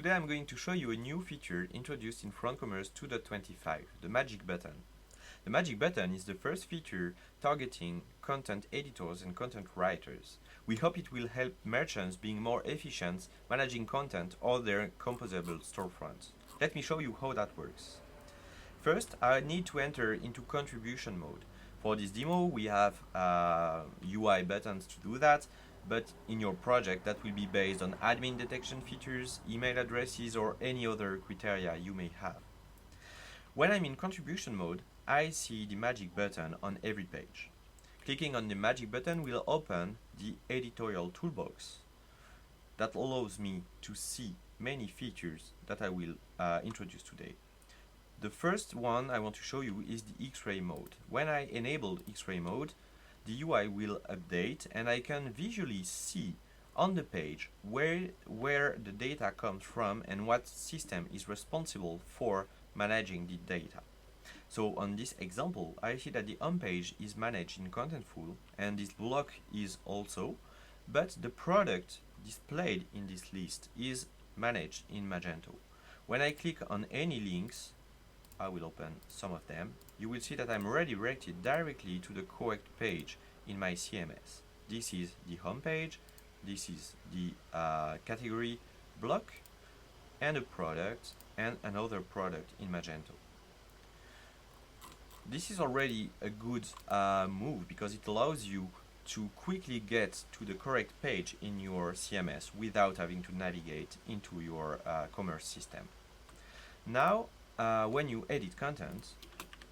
Today I'm going to show you a new feature introduced in FrontCommerce 2.25, the magic button. The magic button is the first feature targeting content editors and content writers. We hope it will help merchants being more efficient managing content or their composable storefronts. Let me show you how that works. First, I need to enter into contribution mode. For this demo, we have UI buttons to do that, but in your project that will be based on admin detection features, email addresses, or any other criteria you may have. When I'm in contribution mode, I see the magic button on every page. Clicking on the magic button will open the editorial toolbox that allows me to see many features that I will introduce today. The first one I want to show you is the X-ray mode. When I enable X-ray mode, the UI will update and I can visually see on the page where the data comes from and what system is responsible for managing the data. So on this example, I see that the home page is managed in Contentful and this block is also, but the product displayed in this list is managed in Magento. When I click on any links, I will open some of them, you will see that I'm redirected directly to the correct page in my CMS. This is the home page, this is the category block, and a product and another product in Magento. This is already a good move because it allows you to quickly get to the correct page in your CMS without having to navigate into your commerce system. Now, when you edit content,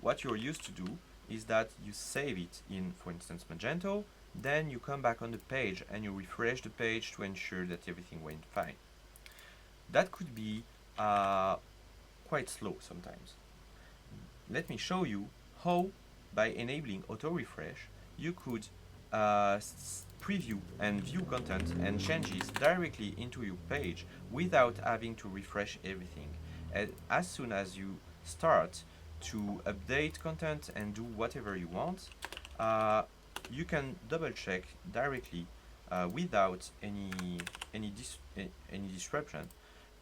what you're used to do is that you save it in, for instance, Magento, then you come back on the page and you refresh the page to ensure that everything went fine. That could be quite slow sometimes. Let me show you how, by enabling auto refresh, you could preview and view content and changes directly into your page without having to refresh everything. And as soon as you start to update content and do whatever you want, you can double check directly without any disruption.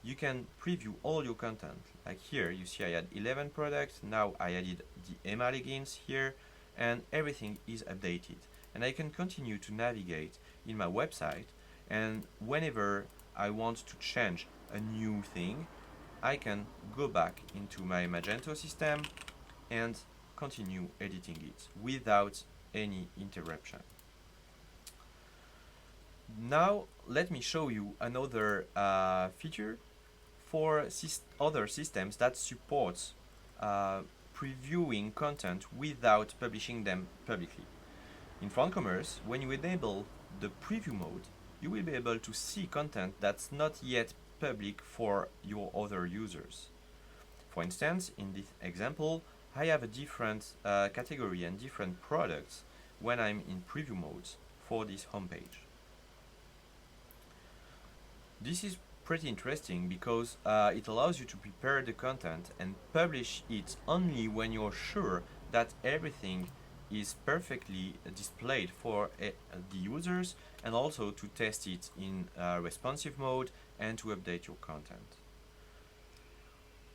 You can preview all your content. Like here, you see I had 11 products. Now I added the EMA leggings here, and everything is updated. And I can continue to navigate in my website. And whenever I want to change a new thing, I can go back into my Magento system and continue editing it without any interruption. Now let me show you another feature for other systems that support previewing content without publishing them publicly. In FrontCommerce, when you enable the preview mode, you will be able to see content that's not yet public for your other users. For instance, in this example, I have a different category and different products when I'm in preview mode for this homepage. This is pretty interesting because it allows you to prepare the content and publish it only when you're sure that everything is perfectly displayed for the users, and also to test it in responsive mode and to update your content.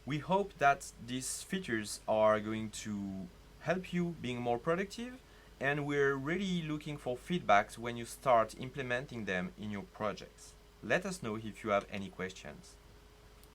We hope that these features are going to help you being more productive, and we're really looking for feedbacks when you start implementing them in your projects. Let us know if you have any questions.